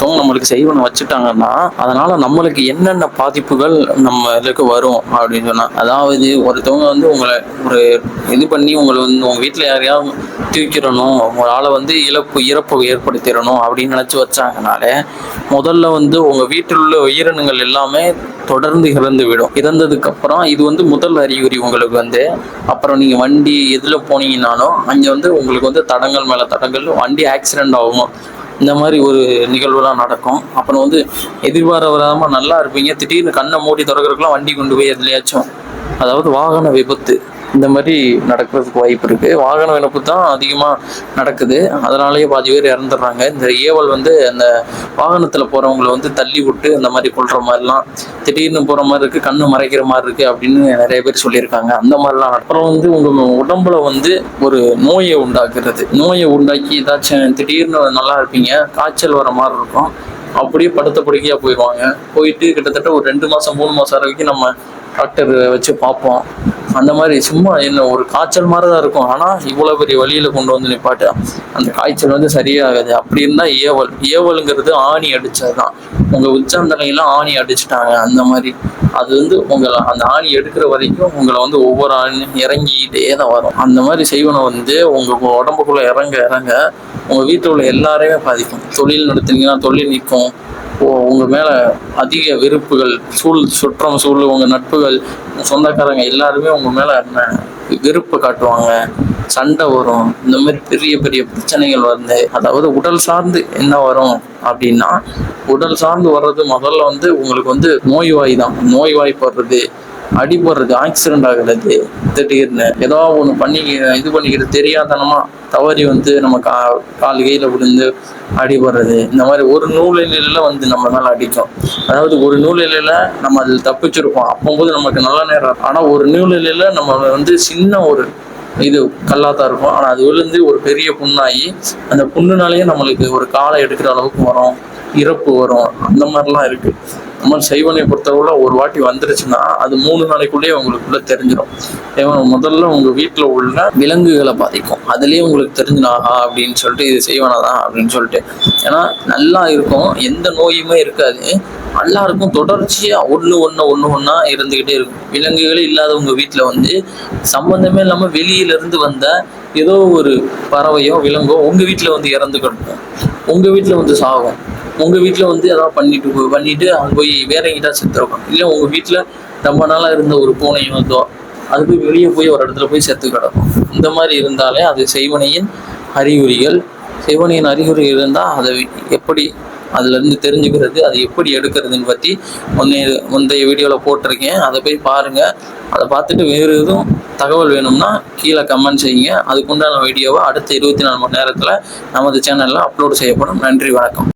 ஒருத்தவங்க நம்மளுக்கு செய்வன வச்சுட்டாங்கன்னா அதனால நம்மளுக்கு என்னென்ன பாதிப்புகள் நம்மளுக்கு வரும் அப்படின்னு சொன்னா, அதாவது ஒருத்தவங்க வந்து உங்களை ஒரு இது பண்ணி உங்களை வந்து உங்க வீட்டுல யாரையாவது தூக்கிடணும், உங்களால வந்து இறப்பு ஏற்படுத்திடணும் அப்படின்னு நினைச்சு வச்சாங்கனாலே முதல்ல வந்து உங்க வீட்டில் உள்ள உயிரினங்கள் எல்லாமே தொடர்ந்து இறந்து விடும். இறந்ததுக்கு அப்புறம் இது வந்து முதல் அறிகுறி உங்களுக்கு வந்து. அப்புறம் நீங்க வண்டி எதுல போனீங்கன்னாலும் அங்க வந்து உங்களுக்கு வந்து தடங்கள் மேல தடங்கள், வண்டி ஆக்சிடென்ட் ஆகும். இந்த மாதிரி ஒரு நிகழ்வுலாம் நடக்கும். அப்புறம் வந்து எதிர்பாராம நல்லா இருப்பீங்க, திடீர்னு கண்ணை மூடி திறக்கிறதுக்குலாம் வண்டி கொண்டு போய் எதுலையாச்சும், அதாவது வாகன விபத்து இந்த மாதிரி நடக்கிறதுக்கு வாய்ப்பு இருக்கு. வாகன விபத்து தான் அதிகமா நடக்குது, அதனாலேயே பாதி பேர் இறந்துடுறாங்க. இந்த ஏவல் வந்து அந்த வாகனத்துல போறவங்களை வந்து தள்ளி விட்டு அந்த மாதிரி கொள்ற மாதிரிலாம், திடீர்னு போற மாதிரி இருக்கு, கண்ணு மறைக்கிற மாதிரி இருக்கு அப்படின்னு நிறைய பேர் சொல்லியிருக்காங்க. அந்த மாதிரிலாம் அப்புறம் வந்து உங்க உடம்புல வந்து ஒரு நோயை உண்டாக்குறது, நோயை உண்டாக்கி ஏதாச்சும் திடீர்னு நல்லா இருப்பீங்க, காய்ச்சல் வர மாதிரி இருக்கும், அப்படியே படுத்த படுக்கையா போயிடுவாங்க. போயிட்டு கிட்டத்தட்ட ஒரு 2 மாசம் 3 மாசம் வரைக்கும் நம்ம டாக்டர் வச்சு பார்ப்போம். அந்த மாதிரி சும்மா என்ன ஒரு காய்ச்சல் மாதிரி தான் இருக்கும், ஆனா இவ்வளவு பெரிய வழியில கொண்டு வந்து நிப்பாட்டு அந்த காய்ச்சல் வந்து சரியாகாது. அப்படி இருந்தா ஏவலுங்கிறது ஆணி அடிச்சதுதான். உங்க உச்சாந்தலையெல்லாம் ஆணி அடிச்சுட்டாங்க அந்த மாதிரி, அது வந்து உங்களை அந்த ஆணி எடுக்கிற வரைக்கும் உங்களை வந்து ஒவ்வொரு ஆணி இறங்கிட்டே தான் வரும். அந்த மாதிரி செய்வனை வந்து உங்க உடம்புக்குள்ள இறங்க இறங்க உங்க வீட்டில் உள்ள எல்லாரையுமே பாதிக்கும். தொழில் நடத்துனீங்கன்னா தொழில் நிற்கும். உங்க மேல அதிக வெறுப்புகள் சுற்றம் சூழல், உங்க நட்புகள், சொந்தக்காரங்க எல்லாருமே உங்க மேல வெறுப்பு காட்டுவாங்க, சண்டை வரும். இந்த மாதிரி பெரிய பெரிய பிரச்சனைகள் வந்து, அதாவது உடல் சார்ந்து என்ன வரும் அப்படின்னா, உடல் சார்ந்து வர்றது முதல்ல வந்து உங்களுக்கு வந்து நோய்வாய் தான். நோய்வாய்ப்படுறது, அடிபடுறது, ஆக்சிடென்ட் ஆகுறது, திடீர்னு ஏதோ ஒன்று பண்ணிக்கிறது தெரியாதனமா தவறி வந்து நம்ம கால் கையில விழுந்து அடிபடுறது. இந்த மாதிரி ஒரு நூலில வந்து நம்ம மேல அடிக்கும். அதாவது ஒரு நூலில நம்ம அதில் தப்பிச்சிருப்போம், அப்போது நமக்கு நல்ல நேரம். ஆனா ஒரு நூலில நம்ம வந்து சின்ன ஒரு இது கல்லாத்தான் இருக்கும், ஆனா அது விழுந்து ஒரு பெரிய புண்ணாகி அந்த புண்ணுனாலேயே நம்மளுக்கு ஒரு காலை எடுக்கிற அளவுக்கு வரும், இறப்பு வரும். அந்த மாதிரிலாம் இருக்கு. நம்ம செய்வனை பொறுத்தவரை ஒரு வாட்டி வந்துருச்சுன்னா அது 3 நாளைக்குள்ளேயே உங்களுக்குள்ள தெரிஞ்சிடும். முதல்ல உங்க வீட்டுல உள்ள விலங்குகளை பாதிக்கும், அதுலயே உங்களுக்கு தெரிஞ்சுனாகா அப்படின்னு சொல்லிட்டு இது செய்வனாதான் அப்படின்னு சொல்லிட்டு. ஏன்னா நல்லா இருக்கும், எந்த நோயுமே இருக்காது, நல்லா இருக்கும், தொடர்ச்சியா ஒண்ணு ஒண்ணா இருந்துகிட்டே இருக்கும். விலங்குகளே இல்லாத உங்க வீட்டுல வந்து சம்பந்தமே இல்லாம வெளியில இருந்து வந்த ஏதோ ஒரு பறவையோ விலங்கோ உங்க வீட்டுல வந்து இறந்து கிடக்கும், உங்க வீட்டுல வந்து சாகும், உங்க வீட்டுல வந்து ஏதாவது பண்ணிட்டு அங்க போய் வேற எங்கிட்ட செத்துருக்கும். இல்லை உங்க வீட்டுல ரொம்ப நாளா இருந்த ஒரு பூனையும் வந்தோ அது போய் வெளியே போய் ஒரு இடத்துல போய் செத்து கிடக்கும். இந்த மாதிரி இருந்தாலே அது செய்வனையின் அறிகுறிகள். செய்வனையின் அறிகுறிகள் இருந்தால் அதை எப்படி அதுல இருந்து தெரிஞ்சுக்கிறது, அதை எப்படி எடுக்கிறதுன்னு பற்றி முந்தைய வீடியோவில் போட்டிருக்கேன், அதை போய் பாருங்க. அதை பார்த்துட்டு வேறு எதுவும் தகவல் வேணும்னா கீழே கமெண்ட் செய்யுங்க. அதுக்குண்டான வீடியோவை அடுத்த 24 மணி நேரத்தில் நமது சேனலில் அப்லோட் செய்யப்படும். நன்றி, வணக்கம்.